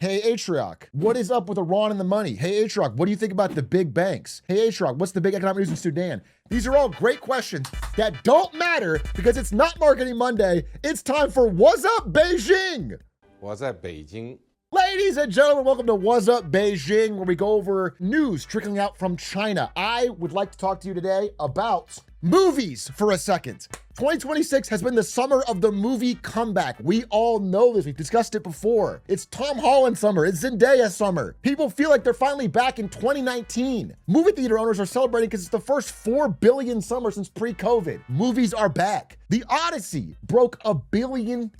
Hey, Atrioc, what is up with Iran and the money? Hey, Atrioc, what do you think about the big banks? Hey, Atrioc, what's the big economic news in Sudan? These are all great questions that don't matter because it's not Marketing Monday. It's time for What's Up Beijing? 我在北京 Ladies and gentlemen, welcome to What's Up Beijing, where we go over news trickling out from China. I would like to talk to you today about movies for a second. 2026 has been the summer of the movie comeback. We all know this. We've discussed it before. It's Tom Holland summer. It's Zendaya summer. People feel like they're finally back in 2019. Movie theater owners are celebrating because it's the first 4 billion summer since pre-COVID. Movies are back. The Odyssey broke $1 billion.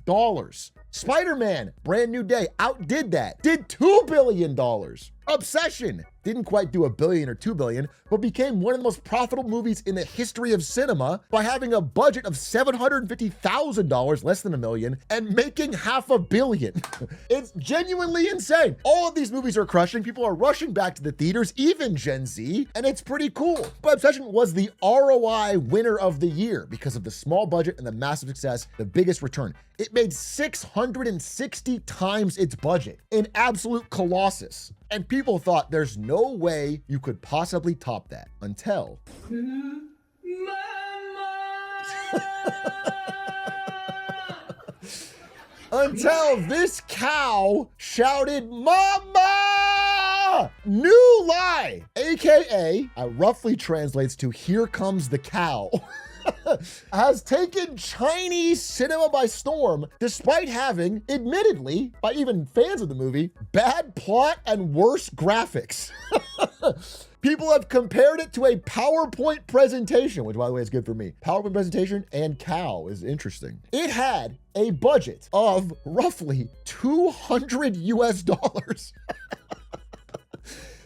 Spider-Man, Brand New Day, outdid that, did $2 billion. Obsession didn't quite do $1 billion or $2 billion, but became one of the most profitable movies in the history of cinema by having a budget of $750,000, less than $1 million, and making $500 million. It's genuinely insane. All of these movies are crushing. People are rushing back to the theaters, even Gen Z, and it's pretty cool. But Obsession was the ROI winner of the year because of the small budget and the massive success, the biggest return. It made 660 times its budget, an absolute colossus. And people thought there's no way you could possibly top that until until this cow shouted, "Mama!" New Lie, AKA, roughly translates to "Here comes the cow." Has taken Chinese cinema by storm, despite having, admittedly, by even fans of the movie, bad plot and worse graphics. People have compared it to a PowerPoint presentation, which, by the way, is good for me. PowerPoint presentation and cow is interesting. It had a budget of roughly $200.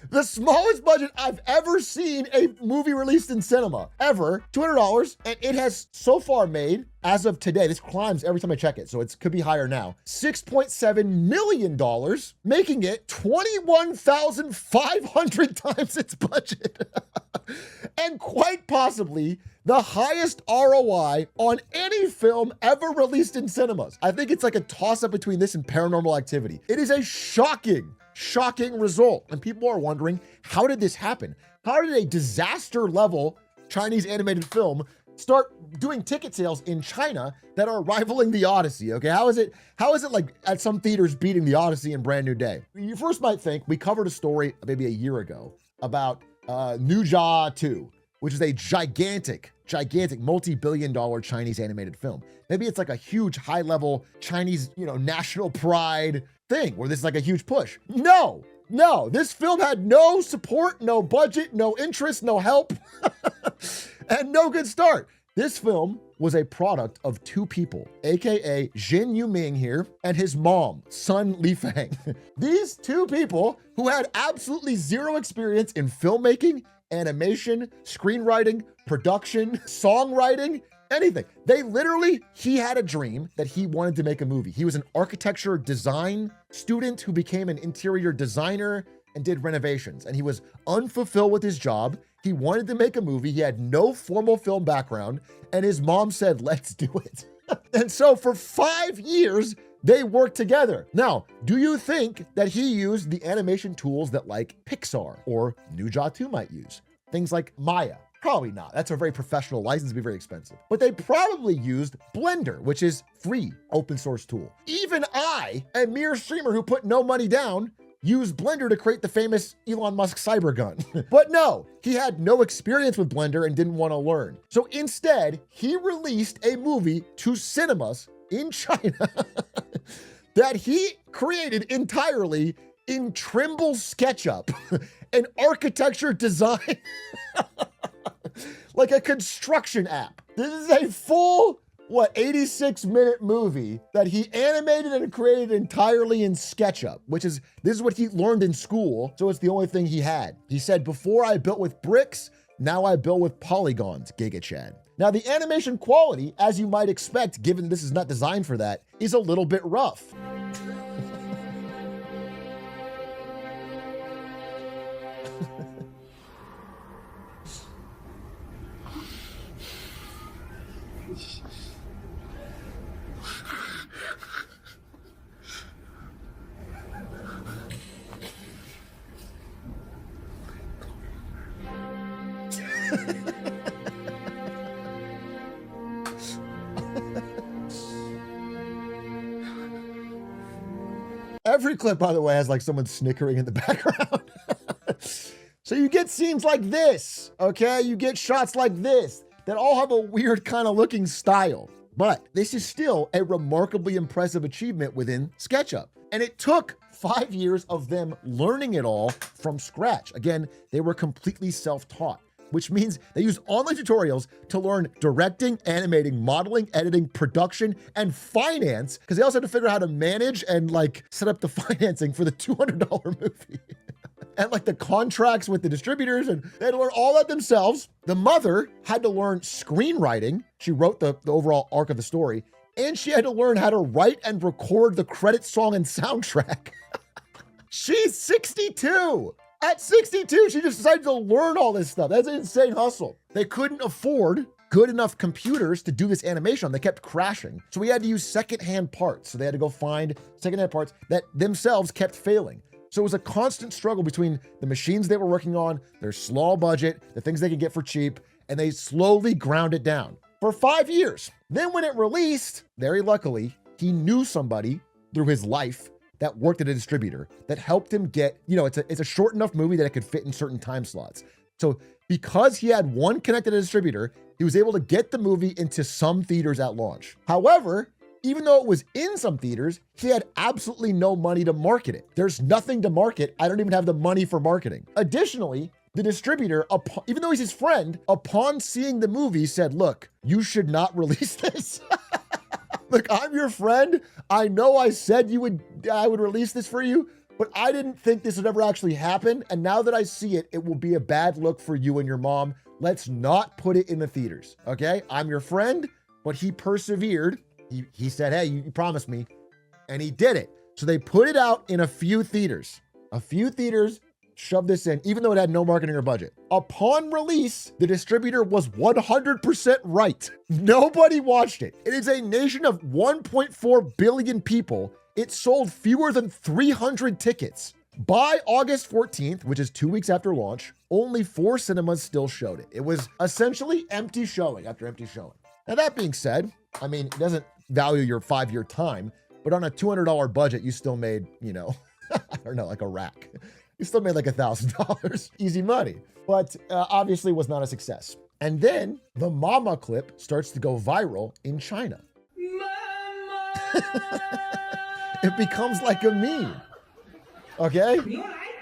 The smallest budget I've ever seen a movie released in cinema, ever, $200, and it has so far made, as of today, this climbs every time I check it, so it could be higher now, $6.7 million, making it 21,500 times its budget. And quite possibly the highest ROI on any film ever released in cinemas. I think it's like a toss-up between this and Paranormal Activity. It is a shocking result. And people are wondering, how did this happen? How did a disaster level Chinese animated film start doing ticket sales in China that are rivaling The Odyssey? Okay, how is it like at some theaters beating The Odyssey and Brand New Day? You first might think we covered a story maybe a year ago about New Jia 2, which is a gigantic multi-billion-dollar Chinese animated film. Maybe it's like a huge high-level Chinese, national pride thing where this is like a huge push. No, this film had no support, no budget, no interest, no help, and no good start. This film was a product of two people, AKA Jin Yuming here and his mom, Sun Lifang. These two people who had absolutely zero experience in filmmaking, animation, screenwriting, production, songwriting, anything. He had a dream that he wanted to make a movie. He was an architecture design student who became an interior designer and did renovations. And he was unfulfilled with his job. He wanted to make a movie. He had no formal film background. And his mom said, "Let's do it." And so for 5 years, they worked together. Now, do you think that he used the animation tools that like Pixar or New Jia 2 might use? Things like Maya? Probably not. That's a very professional license, it'd be very expensive. But they probably used Blender, which is free open source tool. Even I, a mere streamer who put no money down, used Blender to create the famous Elon Musk cyber gun. But no, he had no experience with Blender and didn't want to learn. So instead, he released a movie to cinemas in China that he created entirely in Trimble SketchUp, an architecture design, like a construction app. This is a full, 86-minute movie that he animated and created entirely in SketchUp, this is what he learned in school, so it's the only thing he had. He said, "Before I built with bricks, now I build with polygons, Giga Chad." Now, the animation quality, as you might expect, given this is not designed for that, is a little bit rough. Every clip, by the way, has like someone snickering in the background. So you get scenes like this, okay? You get shots like this that all have a weird kind of looking style. But this is still a remarkably impressive achievement within SketchUp. And it took 5 years of them learning it all from scratch. Again, they were completely self-taught, which means they used online tutorials to learn directing, animating, modeling, editing, production, and finance, because they also had to figure out how to manage and like set up the financing for the $200 movie. And like the contracts with the distributors, and they had to learn all that themselves. The mother had to learn screenwriting. She wrote the overall arc of the story, and she had to learn how to write and record the credit song and soundtrack. She's 62. At 62, she just decided to learn all this stuff. That's an insane hustle. They couldn't afford good enough computers to do this animation on. They kept crashing. So we had to use secondhand parts. So they had to go find secondhand parts that themselves kept failing. So it was a constant struggle between the machines they were working on, their small budget, the things they could get for cheap, and they slowly ground it down for 5 years. Then when it released, very luckily, he knew somebody through his life that worked at a distributor that helped him get, it's a short enough movie that it could fit in certain time slots. So because he had one connected distributor, he was able to get the movie into some theaters at launch. However, even though it was in some theaters, he had absolutely no money to market it. There's nothing to market. I don't even have the money for marketing. Additionally, the distributor, even though he's his friend, upon seeing the movie said, look, you should not release this. Look, I'm your friend. I know I said I would release this for you, but I didn't think this would ever actually happen. And now that I see it, it will be a bad look for you and your mom. Let's not put it in the theaters, okay? I'm your friend, but he persevered. He said, hey, you promised me, and he did it. So they put it out in a few theaters. A few theaters shoved this in, even though it had no marketing or budget. Upon release, the distributor was 100% right. Nobody watched it. It is a nation of 1.4 billion people. It sold fewer than 300 tickets. By August 14th, which is 2 weeks after launch, only 4 cinemas still showed it. It was essentially empty showing after empty showing. Now, that being said, I mean, it doesn't value your 5-year time, but on a $200 budget, you still made, I don't know, like a rack. You still made like $1,000. Easy money. But obviously was not a success. And then the mama clip starts to go viral in China. It becomes like a meme. Okay?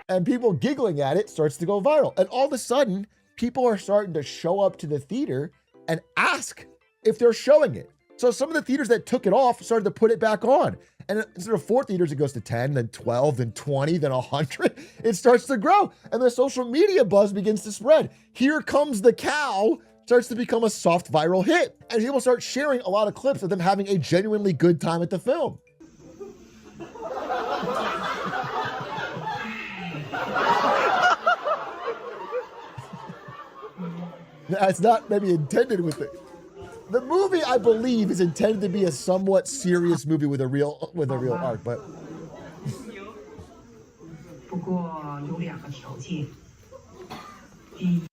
And people giggling at it starts to go viral. And all of a sudden, people are starting to show up to the theater and ask if they're showing it. So some of the theaters that took it off started to put it back on. And instead of 4 theaters, it goes to 10, then 12, then 20, then 100. It starts to grow. And the social media buzz begins to spread. Here Comes the Cow starts to become a soft viral hit. And people start sharing a lot of clips of them having a genuinely good time at the film. That's not maybe intended with it. The movie, I believe, is intended to be a somewhat serious movie with a real arc, but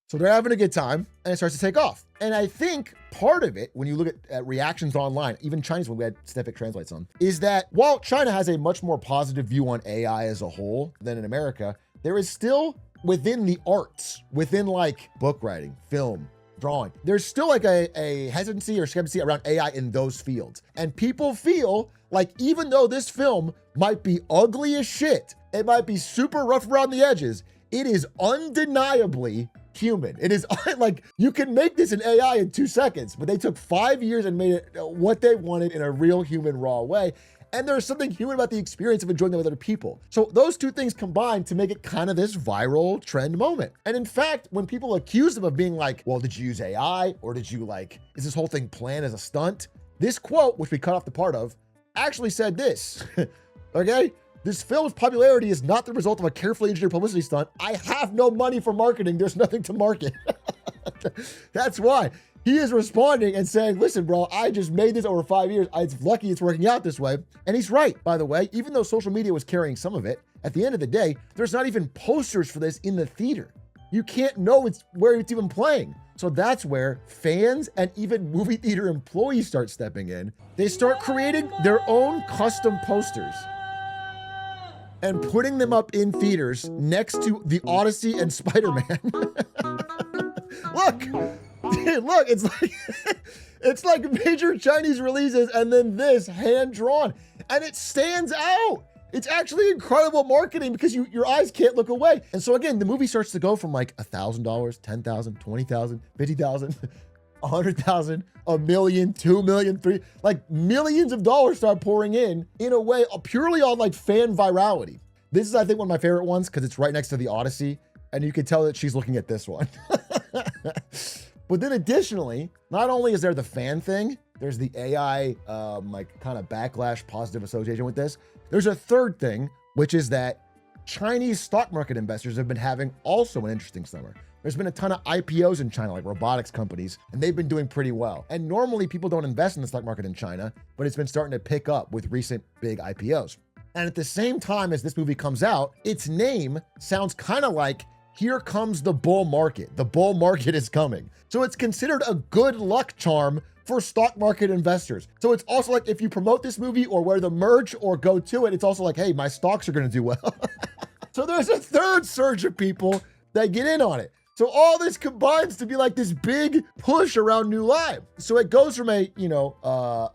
so they're having a good time, and it starts to take off. And I think part of it, when you look at reactions online, even Chinese, when we had Stefik translates on, is that while China has a much more positive view on AI as a whole than in America, there is still within the arts, within like book writing, film, drawing, there's still like a hesitancy or skepticism around AI in those fields. And people feel like even though this film might be ugly as shit, it might be super rough around the edges, it is undeniably human. It is like, you can make this in AI in 2 seconds, but they took 5 years and made it what they wanted in a real human, raw way. And there's something human about the experience of enjoying them with other people. So those two things combine to make it kind of this viral trend moment. And in fact, when people accuse them of being like, well, did you use AI? Or did you is this whole thing planned as a stunt? This quote, which we cut off the part of, actually said this, okay? This film's popularity is not the result of a carefully engineered publicity stunt. I have no money for marketing. There's nothing to market. That's why. He is responding and saying, listen, bro, I just made this over 5 years. It's lucky it's working out this way. And he's right, by the way. Even though social media was carrying some of it, at the end of the day, there's not even posters for this in the theater. you can't know where it's even playing. So that's where fans and even movie theater employees start stepping in. They start creating their own custom posters and putting them up in theaters next to The Odyssey and Spider-Man. Look, it's like major Chinese releases and then this hand-drawn, and it stands out. It's actually incredible marketing because your eyes can't look away. And so again, the movie starts to go from like $1,000, $10,000, $20,000, $50,000, $100,000, $1 million, $2 million, $3 million, like millions of dollars start pouring in a way purely on like fan virality. This is, I think, one of my favorite ones because it's right next to The Odyssey, and you can tell that she's looking at this one. But then additionally, not only is there the fan thing, there's the AI like kind of backlash, positive association with this. There's a third thing, which is that Chinese stock market investors have been having also an interesting summer. There's been a ton of IPOs in China, like robotics companies, and they've been doing pretty well. And normally people don't invest in the stock market in China, but it's been starting to pick up with recent big IPOs. And at the same time as this movie comes out, its name sounds kind of like, here comes the bull market. The bull market is coming. So it's considered a good luck charm for stock market investors. So it's also like if you promote this movie or wear the merch or go to it, it's also like, hey, my stocks are gonna do well. So there's a third surge of people that get in on it. So all this combines to be like this big push around New Line. So it goes from a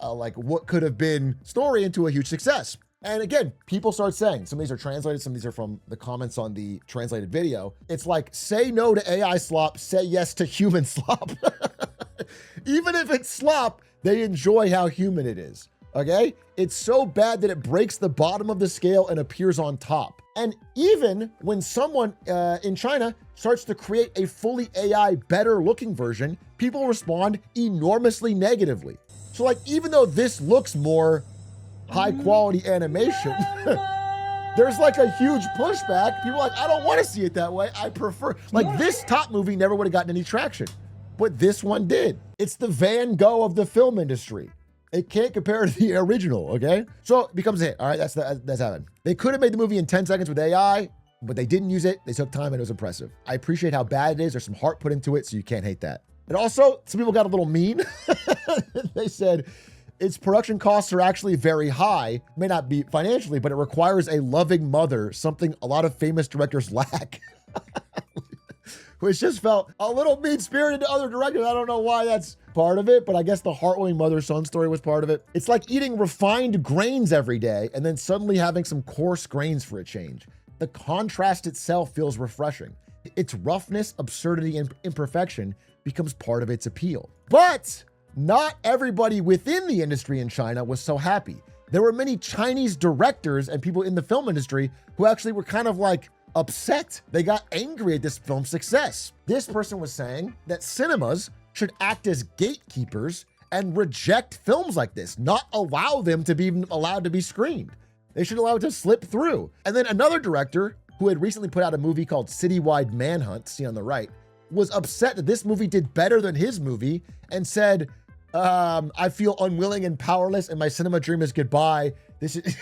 like what could have been story into a huge success. And again, people start saying, some of these are translated, some of these are from the comments on the translated video. It's like, say no to AI slop, say yes to human slop. Even if it's slop, they enjoy how human it is, okay? It's so bad that it breaks the bottom of the scale and appears on top. And even when someone in China starts to create a fully AI, better looking version, people respond enormously negatively. So like, even though this looks more high quality animation, there's like a huge pushback. People are like, I don't want to see it that way. I prefer, like this top movie never would have gotten any traction, but this one did. It's the Van Gogh of the film industry. It can't compare to the original, okay? So it becomes a hit. All right, that's happened. They could have made the movie in 10 seconds with AI, but they didn't use it. They took time and it was impressive. I appreciate how bad it is. There's some heart put into it, so you can't hate that. And also, some people got a little mean. They said, its production costs are actually very high. May not be financially, but it requires a loving mother, something a lot of famous directors lack. Which just felt a little mean-spirited to other directors. I don't know why that's part of it, but I guess the heartwarming mother-son story was part of it. It's like eating refined grains every day and then suddenly having some coarse grains for a change. The contrast itself feels refreshing. Its roughness, absurdity, and imperfection becomes part of its appeal. But not everybody within the industry in China was so happy. There were many Chinese directors and people in the film industry who actually were kind of like upset. They got angry at this film's success. This person was saying that cinemas should act as gatekeepers and reject films like this, not allow them to be allowed to be screened. They should allow it to slip through. And then another director who had recently put out a movie called Citywide Manhunt, see on the right, was upset that this movie did better than his movie and said, I feel unwilling and powerless and my cinema dream is goodbye. This is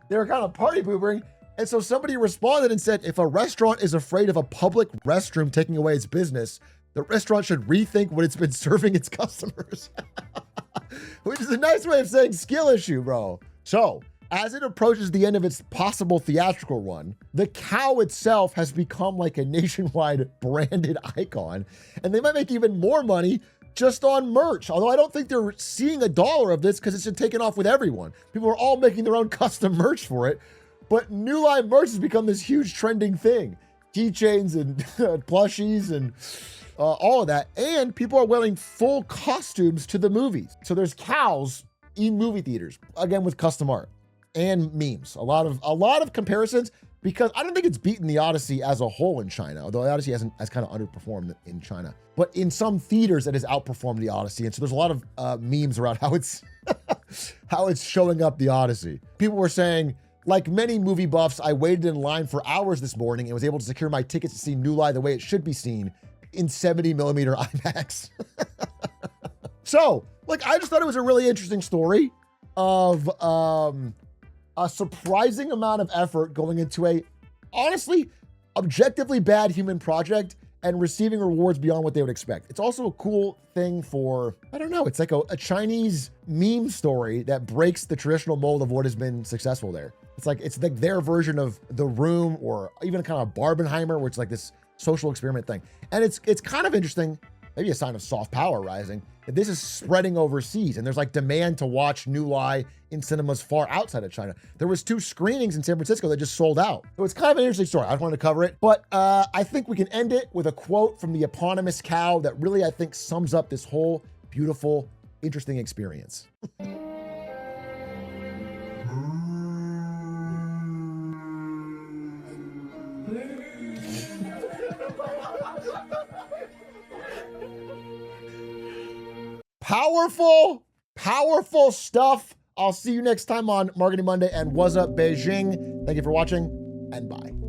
they were kind of party poopering. And so somebody responded and said, if a restaurant is afraid of a public restroom taking away its business, the restaurant should rethink what it's been serving its customers. Which is a nice way of saying skill issue, bro. So as it approaches the end of its possible theatrical run, the cow itself has become like a nationwide branded icon, and they might make even more money just on merch. Although I don't think they're seeing a dollar of this because it's been taken off with everyone. People are all making their own custom merch for it. But New Line merch has become this huge trending thing. Keychains and plushies and all of that. And people are wearing full costumes to the movies. So there's cows in movie theaters, again, with custom art and memes. A lot of comparisons, because I don't think it's beaten the Odyssey as a whole in China, although the Odyssey has kind of underperformed in China. But in some theaters, it has outperformed the Odyssey. And so there's a lot of memes around how it's how it's showing up the Odyssey. People were saying, like many movie buffs, I waited in line for hours this morning and was able to secure my tickets to see New Line the way it should be seen, in 70mm IMAX. So, like, I just thought it was a really interesting story of a surprising amount of effort going into a, honestly, objectively bad human project and receiving rewards beyond what they would expect. It's also a cool thing for, I don't know, it's like a Chinese meme story that breaks the traditional mold of what has been successful there. It's like their version of The Room, or even kind of Barbenheimer, where it's like this social experiment thing. And it's kind of interesting, maybe a sign of soft power rising, that this is spreading overseas, and there's like demand to watch New Lie in cinemas far outside of China. There was 2 screenings in San Francisco that just sold out. So it's kind of an interesting story. I just wanted to cover it, but I think we can end it with a quote from the eponymous cow that really, I think, sums up this whole beautiful, interesting experience. Powerful, powerful stuff. I'll see you next time on Marketing Monday and What's Up Beijing. Thank you for watching, and bye.